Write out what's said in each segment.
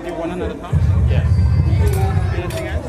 You want another pump? Yes. Anything else?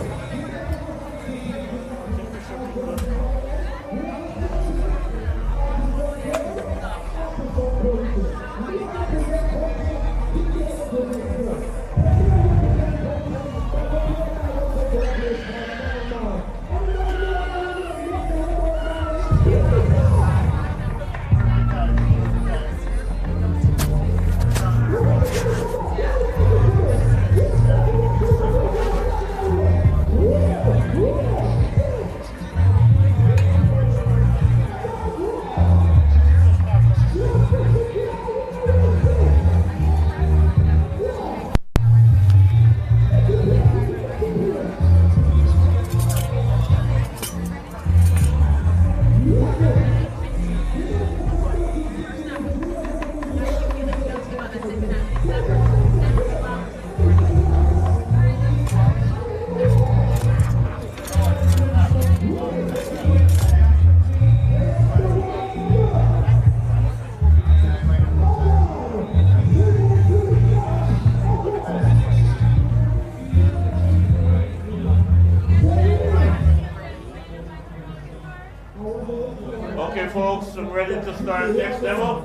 Okay, folks, I'm ready to start the next demo.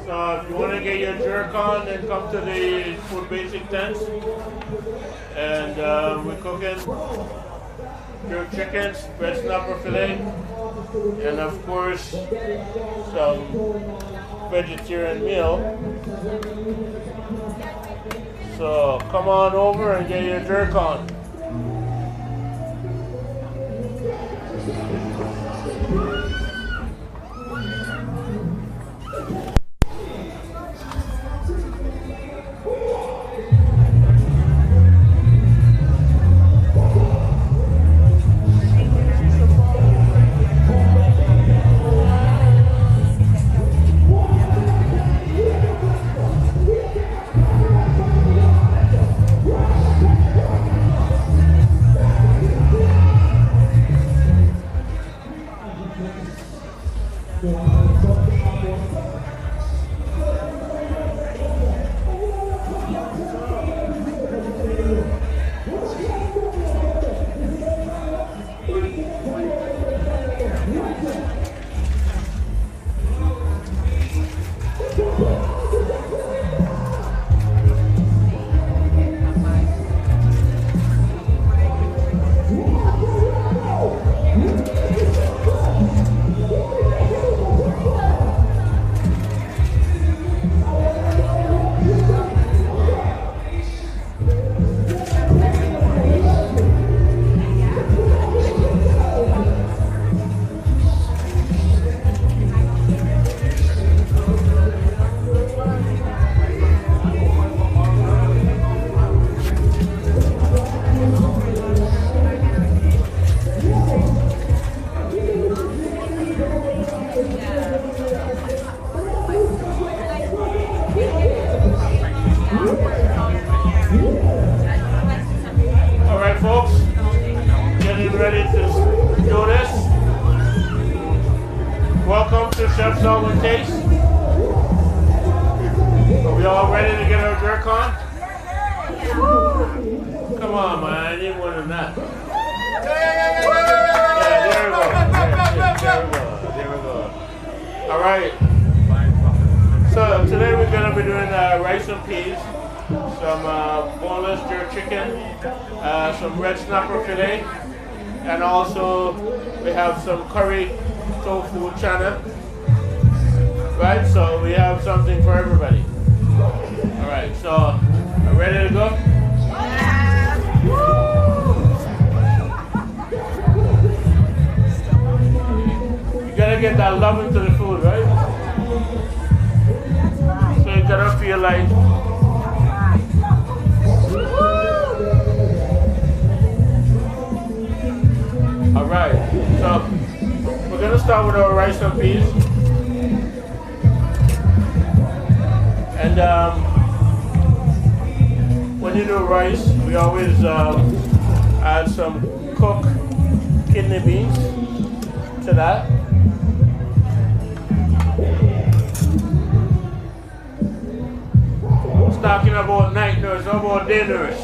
So if you want to get your jerk on, then come to the Food Basic tent. And we're cooking jerk chickens, red snapper fillet, and of course some vegetarian meal. So come on over and get your jerk on. someone taste? Are we all ready to get our jerk on? Come on, man. I need one of that. Yeah, there we go. There we go. All right. So today we're going to be doing rice and peas, some boneless jerk chicken, some red snapper filet, and also we have some curry tofu chana. Right, so we have something for everybody. All right, so are ready to go? You gotta get that love into the food, right? So you gotta feel like. All right, so we're gonna start with our rice and peas. And when you do rice, we always add some cooked kidney beans to that. I was talking about night nurse, how about day nurse?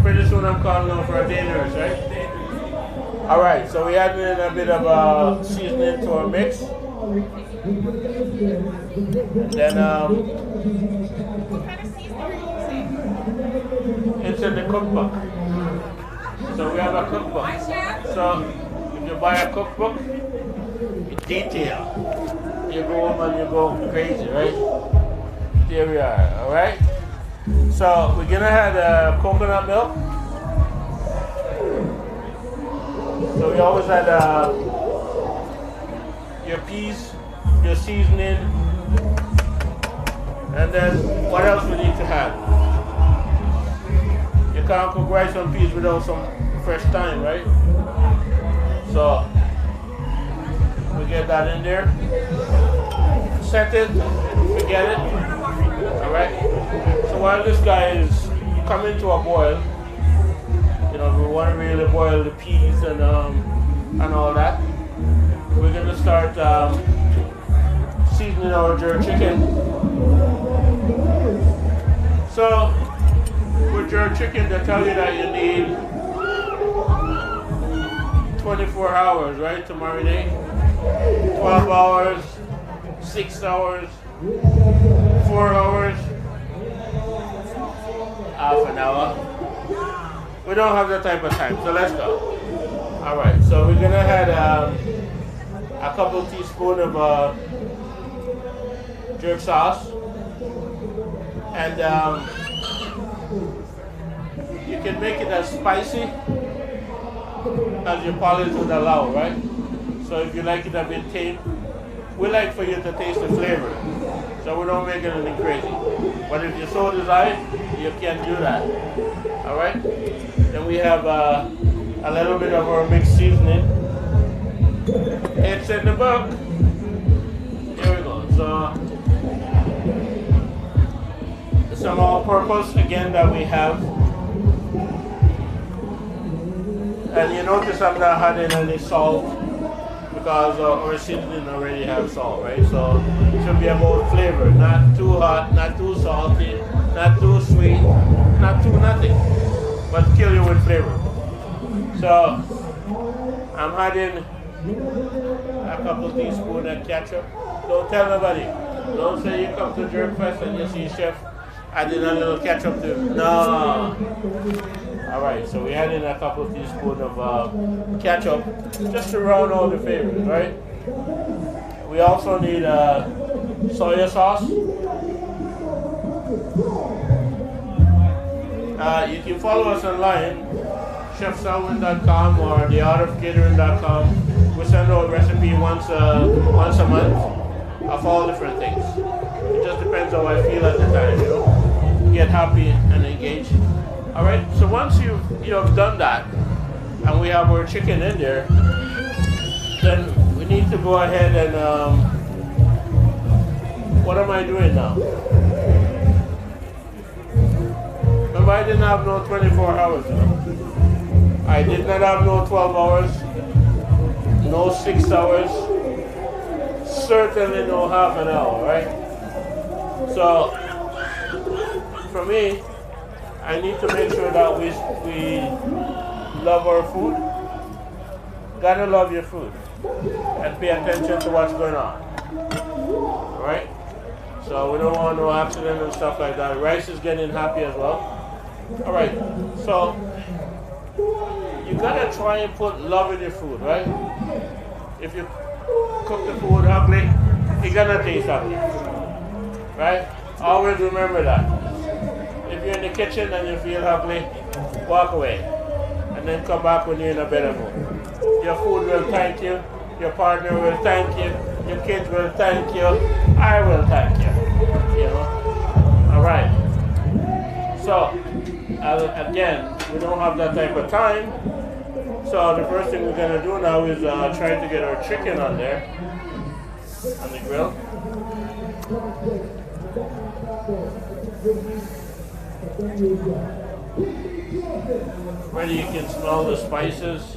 Pretty soon I'm calling out for a day nurse, right? Alright, so we add in a bit of seasoning to our mix. Then it's in the cookbook. So we have a cookbook. So if you buy a cookbook, you detail. You go home and you go crazy, right? There we are, alright? So we're gonna add coconut milk. So we always add your peas, your seasoning, and then what else we need to have? You can't cook rice and peas without some fresh thyme, right? So we get that in there, set it, forget it. All right. So while this guy is coming to a boil, you know, we want to really boil the peas and all that. We're gonna start seasoning our jerk chicken. So with jerk chicken, they tell you that you need 24 hours, right, to marinate. 12 hours, 6 hours, 4 hours, half an hour. We don't have that type of time, so let's go. All right, so we're gonna add a couple teaspoons of jerk sauce, and you can make it as spicy as your palate would allow, right? So if you like it a bit tame, we like for you to taste the flavor, so we don't make anything crazy. But if you so desire, you can do that. All right. Then we have a little bit of our mixed seasoning. It's in the book. Here we go. So some all-purpose again that we have. And you notice I'm not adding any salt because our seasoning already have salt, right? So it should be about flavor, not too hot, not too salty, not too sweet, not too nothing, but kill you with flavor. So I'm adding a couple teaspoons of ketchup. Don't tell nobody. Don't say you come to JerkFest and you see chef adding a little ketchup too. No. All right, so we add in a couple of teaspoons of ketchup just to round out the flavors, right? We also need soy sauce. You can follow us online, chefsalvin.com or theartofcatering.com. We send out recipe once a month of all different things. It just depends how I feel at the time, you know. Get happy and engage. All right. So once you've done that, and we have our chicken in there, then we need to go ahead and what am I doing now? Remember, I didn't have no 24 hours. You know? I did not have no 12 hours, no 6 hours, certainly no half an hour, right? So for me, I need to make sure that we love our food. Gotta love your food and pay attention to what's going on. Alright? So we don't want no accident and stuff like that. Rice is getting happy as well. Alright, so you gotta try and put love in your food, right? If you cook the food ugly, it's gonna taste ugly. Right? Always remember that. If you're in the kitchen and you feel ugly, walk away. And then come back when you're in a better mood. Your food will thank you, your partner will thank you, your kids will thank you, I will thank you. You know? Alright. So, again, we don't have that type of time. So the first thing we're going to do now is try to get our chicken on there, on the grill. Ready, you can smell the spices.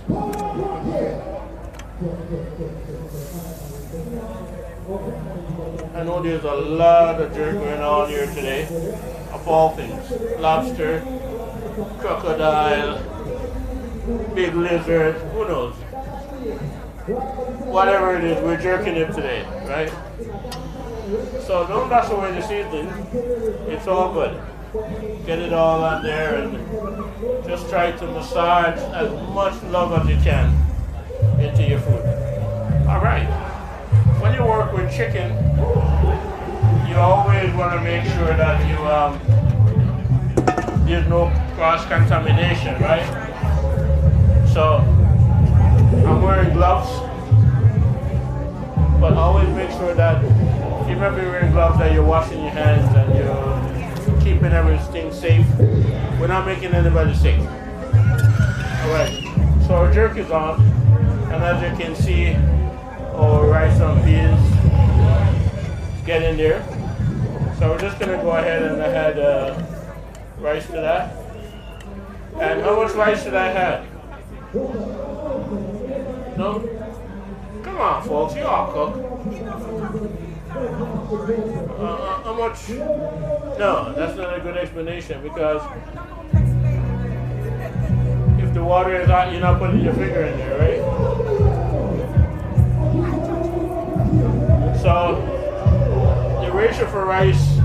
I know there's a lot of jerk going on here today, of all things. Lobster, crocodile, big lizard, who knows? Whatever it is, we're jerking it today, right? So don't dash away the seasoning. It's all good. Get it all on there and just try to massage as much love as you can into your food. Alright. When you work with chicken, you always want to make sure that you there's no cross-contamination, right? So I'm wearing gloves, but always make sure that even if you're wearing gloves that you're washing your hands and you're keeping everything safe. We're not making anybody sick. Alright, so our jerk is on, and as you can see, our rice and peas get in there. So we're just going to go ahead and add rice to that. And how much rice should I have? No? Come on, folks, you all cook. How much? No, that's not a good explanation, because if the water is hot, you're not putting your finger in there, right? So the ratio for rice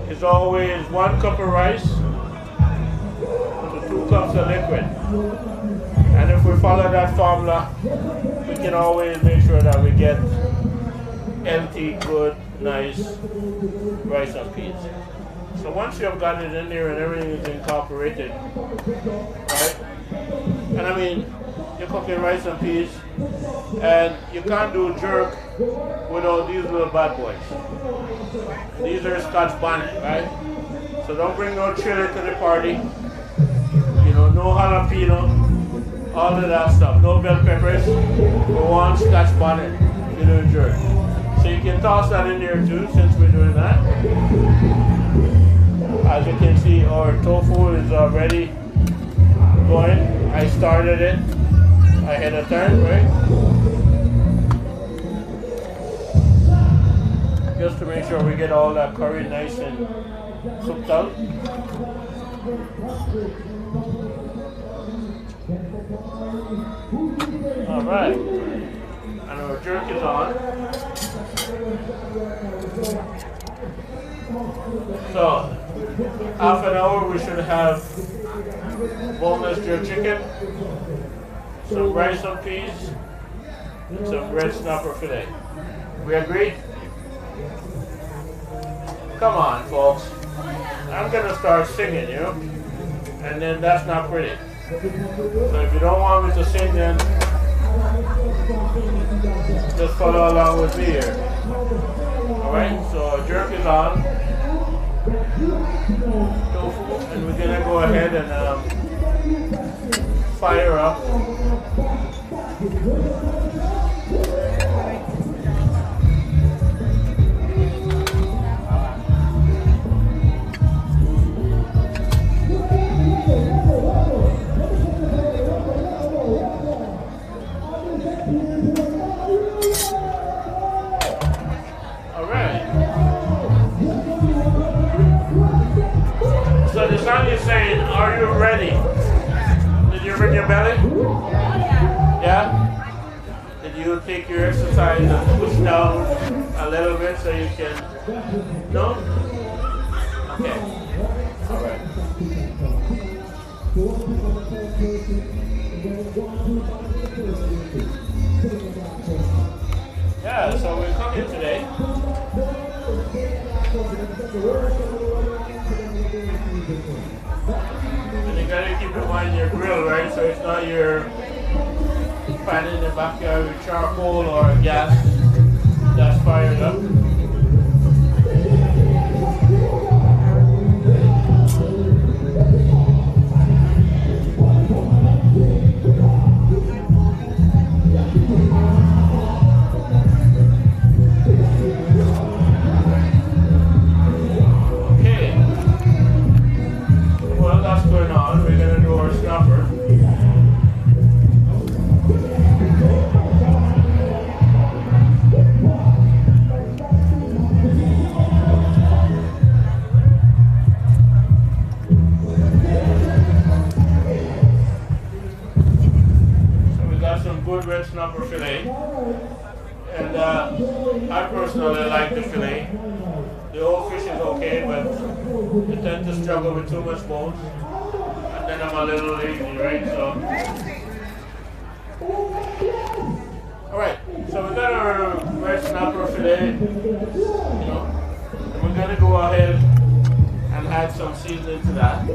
is always 1 cup of rice to 2 cups of liquid. And if we follow that formula, we can always make sure that we get healthy, good, nice rice and peas. So once you have got it in there and everything is incorporated, right? And I mean, you're cooking rice and peas, and you can't do jerk without these little bad boys. These are Scotch bonnet, right? So don't bring no chili to the party. You know, no jalapeno, all of that stuff. No bell peppers. We want Scotch bonnet if you're doing jerk. So you can toss that in there too, since we're doing that. As you can see, our tofu is already going. I started it ahead of time, right? Just to make sure we get all that curry nice and cooked out. Alright. And our jerk is on. So, half an hour we should have boneless jerk chicken, some rice and peas, and some red snapper fillet. We agreed? Come on, folks. I'm gonna start singing, you know? And then that's not pretty. So if you don't want me to sing, then just follow along with me here. Alright, so jerk is on. Tofu, and we're gonna go ahead and fire up. belly? Yeah? Did you take your exercise and push down a little bit so you can... No? Okay. Alright. Yeah, so we're cooking today. And you gotta keep in mind your grill, right? So it's not your pan in the backyard with charcoal or gas that's fired up. Red snapper fillet, and I personally like the fillet. The whole fish is okay, but I tend to struggle with too much bones, and then I'm a little lazy, right? So, all right. So we got our red snapper fillet, and we're gonna go ahead and add some seasoning to that.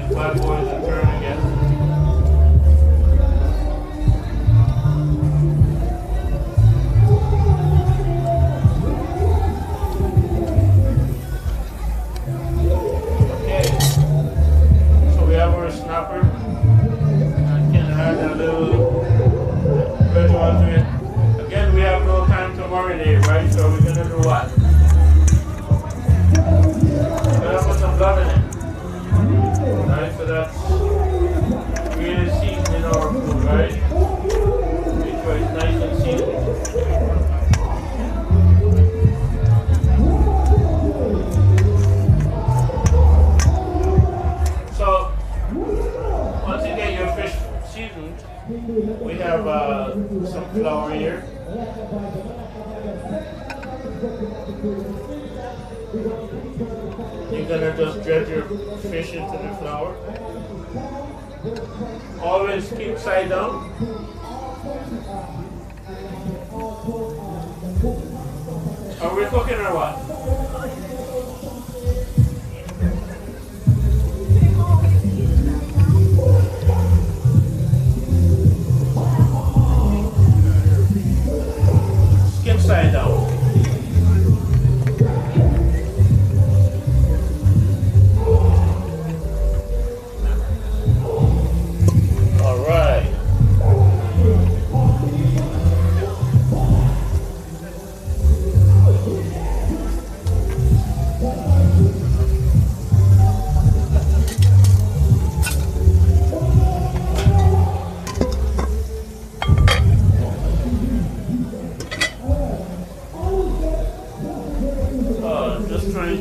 Bad boys and turn again. Okay, so we have our snapper. I can add a little red oil to it. Again, we have no time to marinate, right? So we're gonna do what? We're gonna put some blood in it. Right, so that's really seasoned our food, right? Make sure it's nice and seasoned. So, once you get your fish seasoned, we have some flour here. You're gonna just dredge your fish into the flour. Always keep side down. Are we cooking or what? Skip side down.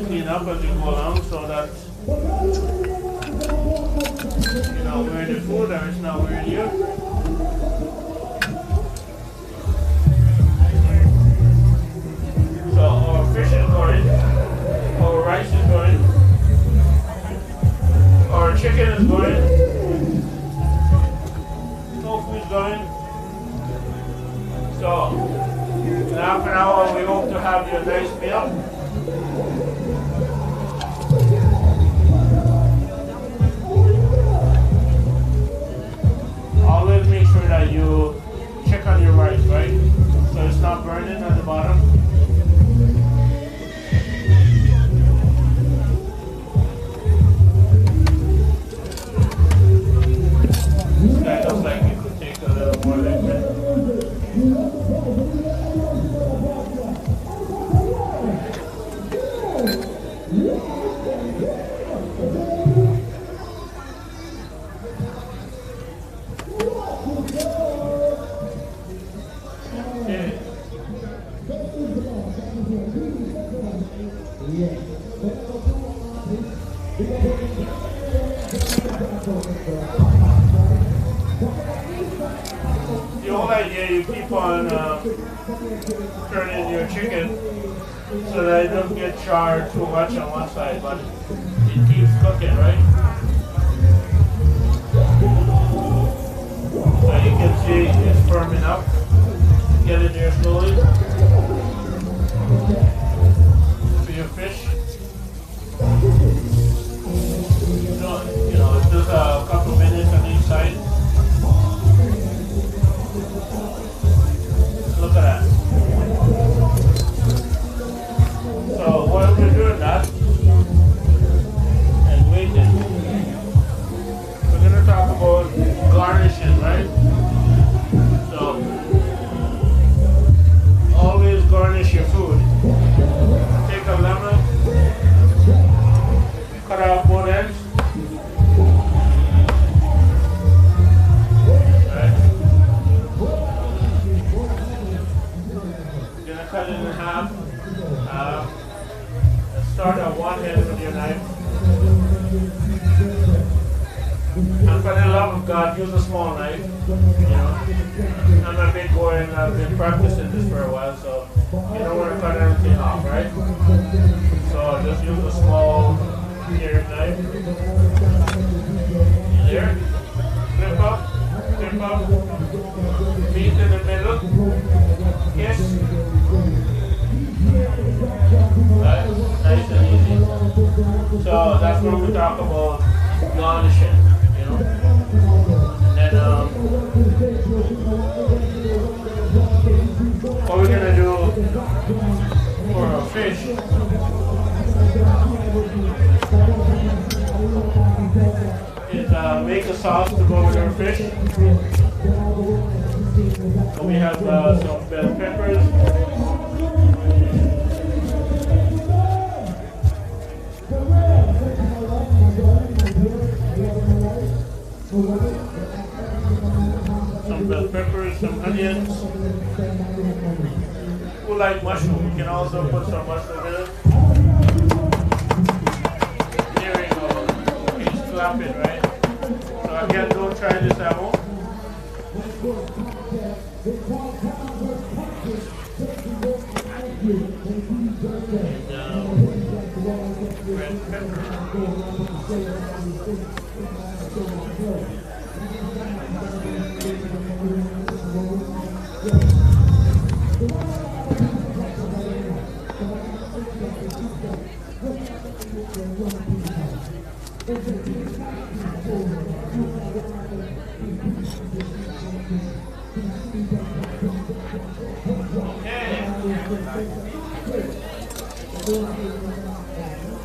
Clean up as you go along so that you're not wearing the food and it's not wearing you. So our fish is going, our rice is going, our chicken is going, tofu is going. So in half an hour we hope to have you a nice meal. Always make sure that you check on your rice, right? So it's not burning at the bottom. This guy looks like it could take a little more liquid. The whole idea, you keep on turning your chicken so that it doesn't get charred too much on one side, but it keeps cooking, right? So you can see it's firming up. Get it there slowly. For your fish. Just a couple minutes on each side. Look at that. So while we're doing that and waiting, we're going to talk about garnishing, right? So always garnish your food. Take a lemon, cut out both ends. Cut it in half. Start at one end with your knife. And for the love of God, use a small knife. You know, I'm a big boy and I've been practicing this for a while, so you don't want to cut everything off, right? So just use a small paring knife. There. Flip up. Meat in the middle. Yes. Right? Nice and easy. So that's where we talk about garnishing, you know. And then what we're gonna do for our fish is make a sauce to go with our fish. So we have some bell peppers. Some bell peppers, some onions. Who like mushroom? You can also put some mushroom in it. There we go. He's clapping, right? So again, don't try this at home. And red pepper.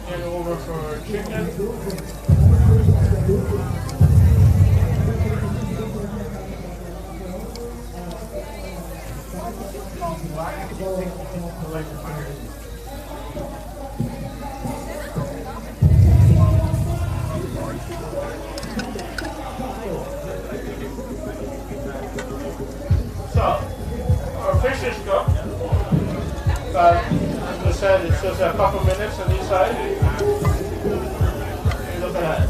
Get over for chicken. So, our fish is cooked. As I said, it's just a couple minutes on each side. Look at that.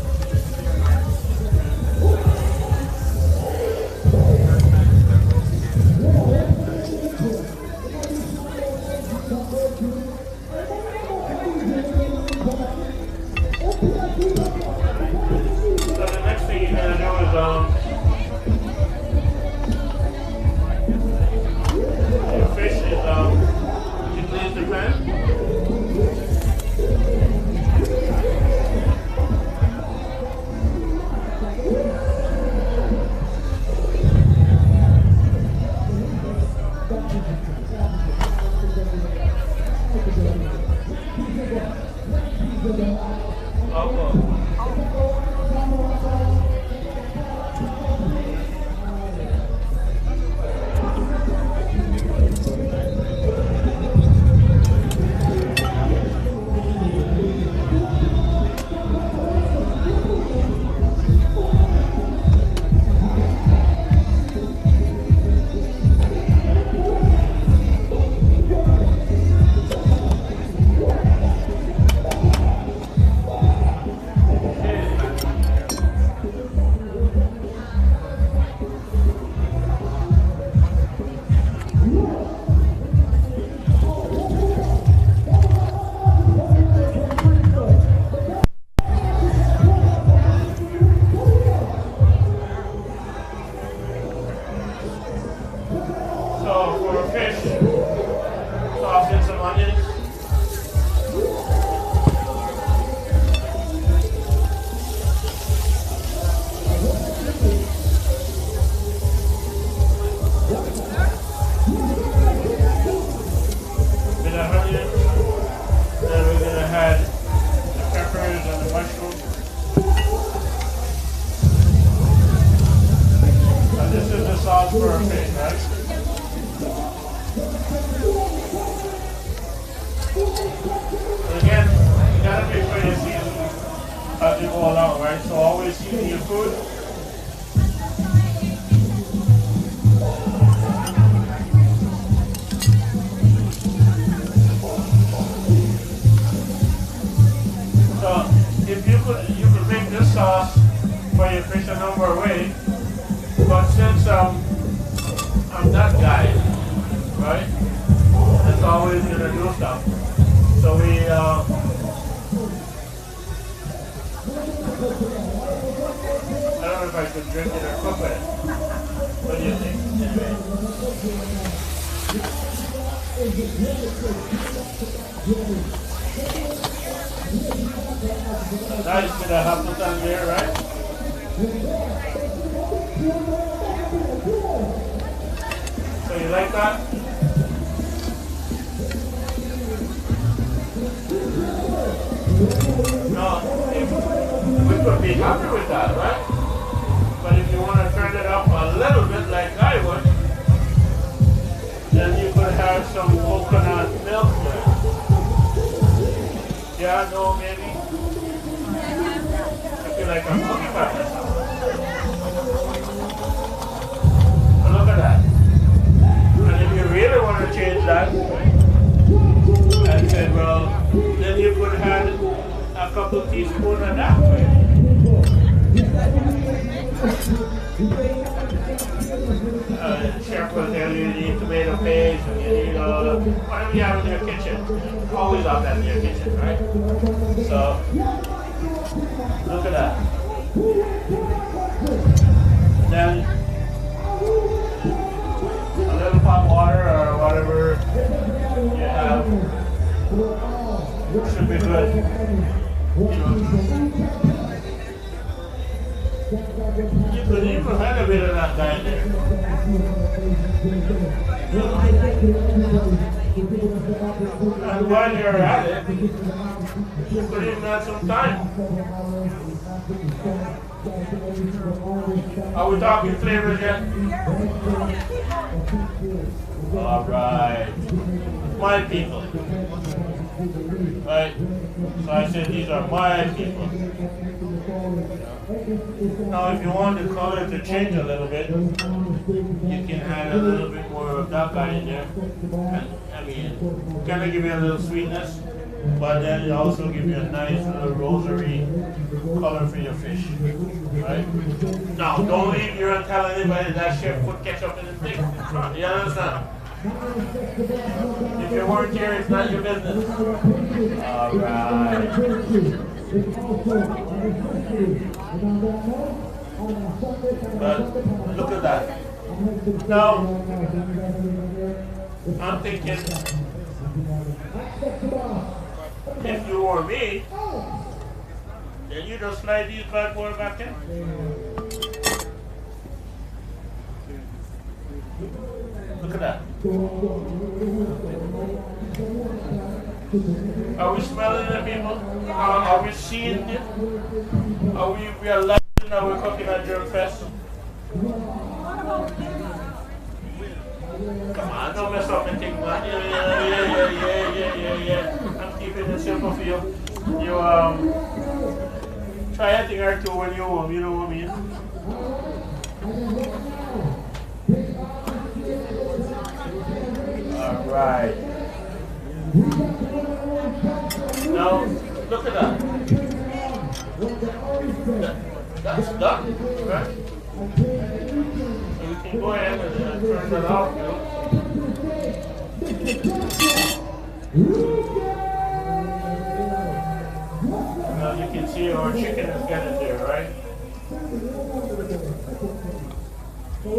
So the next thing you're going to do is your fish is you clean the pan. Right, so always season your food. So if you could make this sauce for your fish a number of ways, but since I'm that guy, right? That's always gonna do stuff. So we I don't know if I could drink it or cook it. What do you think? Anyway. Nice bit of Hamilton there, right? So you like that? No, we could be happy with that, right? But if you want to turn it up a little bit like I would, then you could have some coconut milk there. Yeah, no, maybe. I feel like I'm cooking by myself. But look at that. And if you really want to change that, I said, well, then you could have a couple teaspoons of that way. Chef will tell you need tomato paste and you need whatever you have in your kitchen. Always have that in your kitchen, right? So, look at that. Then, a little hot water or whatever you have should be good. You could even have a bit of that guy there. And while you're at it, you could even have some time. Are we talking flavors yet? Alright. My people. Right? So I said these are my people. Now if you want the color to change a little bit, you can add a little bit more of that guy in there. And, I mean, kind of give you a little sweetness, but then it also give you a nice little rosary color for your fish. Right? Now don't leave here and tell anybody that chef put ketchup in his thing. You understand? If you weren't here, it's not your business. Alright. But look at that. Now, I'm thinking, if you were me, then you just slide these bad boys back in. Look at that. Are we smelling it, people? Are we seeing it? Are we realizing that we're cooking at JerkFest? Come on, don't mess up and think, man. Yeah. I'm keeping it simple for you. You try a thing or two when you're home, you know what I mean? Alright. Now, look at that. That's done, right? So we can go ahead and turn that off, you know. Now you can see our chicken is getting there, right?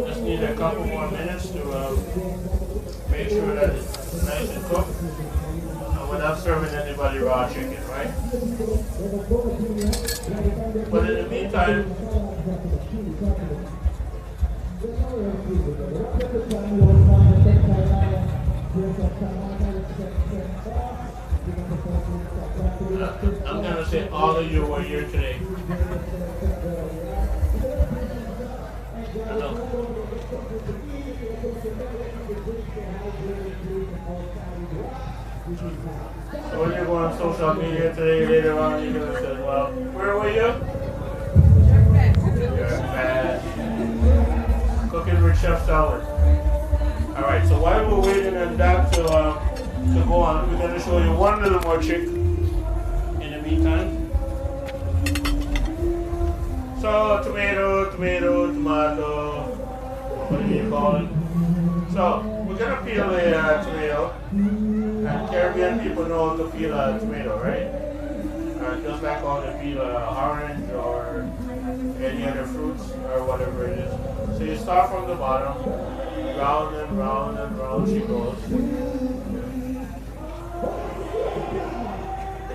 Just need a couple more minutes to make sure that it's nice and cooked. And we're not serving anybody raw chicken, right? But in the meantime, I'm going to say all of you were here today. So when you go on social media today, later on, you're going to say, well, where were you? chef salad. Alright, so while we're waiting on that to go on, we're going to show you one little more trick in the meantime. So, tomato, what do you call it? So, we're going to peel a tomato. And Caribbean people know how to peel a tomato, right? Just like how they peel an orange or any other fruits or whatever it is. So you start from the bottom, round and round and round she goes.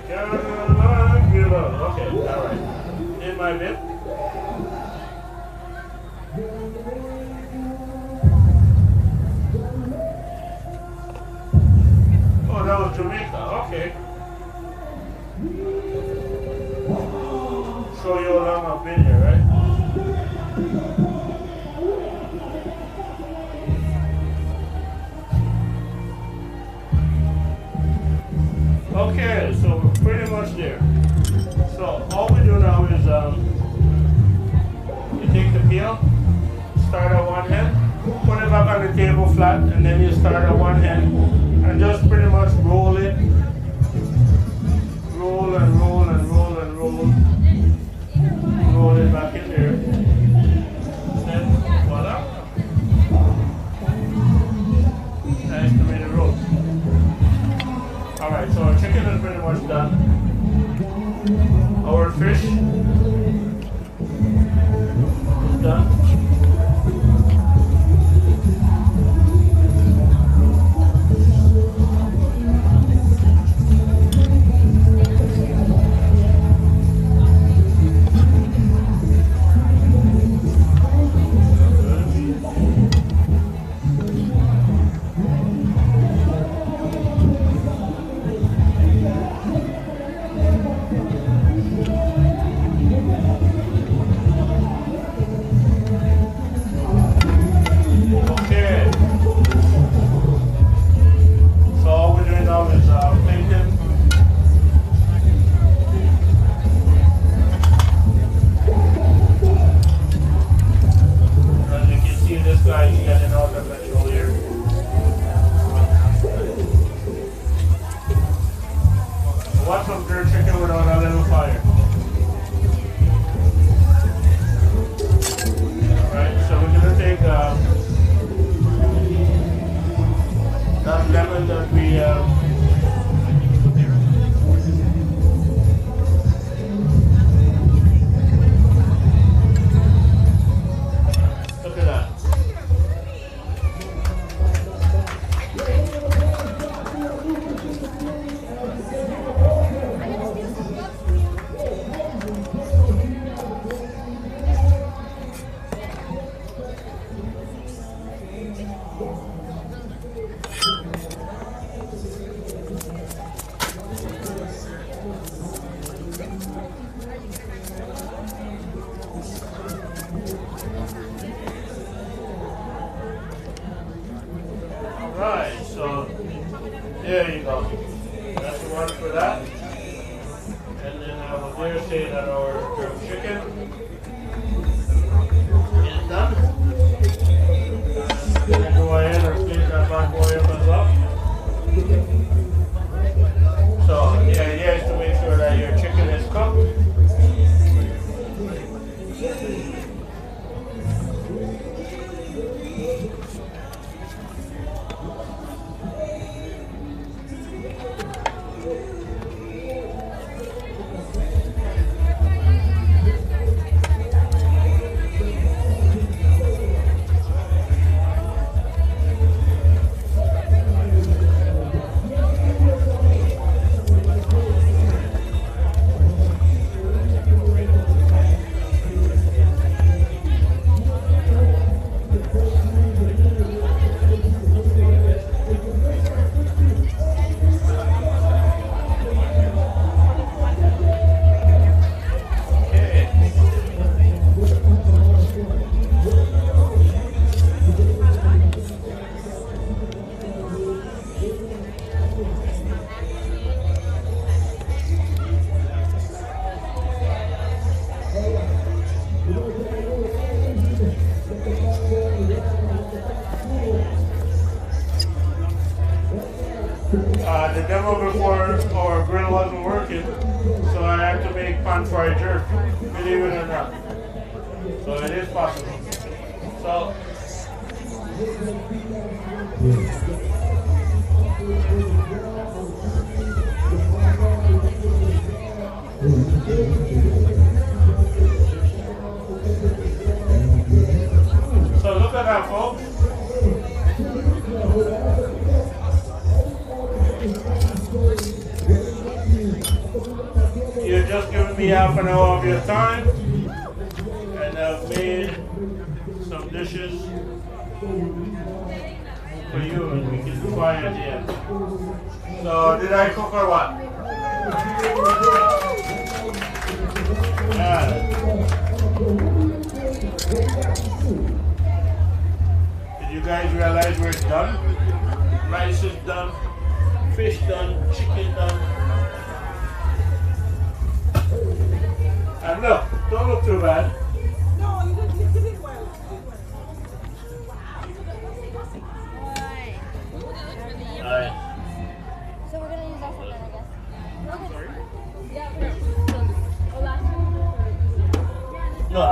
Okay, alright. In my bit. Oh, that was Jamaica, okay. Show you how long I've been here, right? Okay, so we're pretty much there. So all we do now is you take the peel, start at one end, put it back on the table flat, and then you start at one end and just pretty much roll it. Roll and roll and roll and roll. Roll it back in there. Then voila. Nice tomato roast. Alright, so our chicken is pretty much done. Our fish is done. What's some jerk chicken without a little fire? Alright, so we're going to take that lemon that we look at that. Right, so there you go. That's the one for that. And then I will dare say that our jerk chicken is done. I'm going to go ahead and clean that bad boy up as well. So the idea is to make sure that your chicken is cooked. demo before our grill wasn't working, so I had to make pan-fried jerk, believe it or not. So it is possible. So, look at that, folks. You're just giving me half an hour of your time, and I've made some dishes for you, and we can try it at the end. So, did I cook or what? Yeah. Did you guys realize where it's done? Rice is done, fish done, chicken done. And look, don't look too bad. No, you did well. Alright. So we're gonna use that for then, I guess. Sorry? Yeah, we're gonna. No,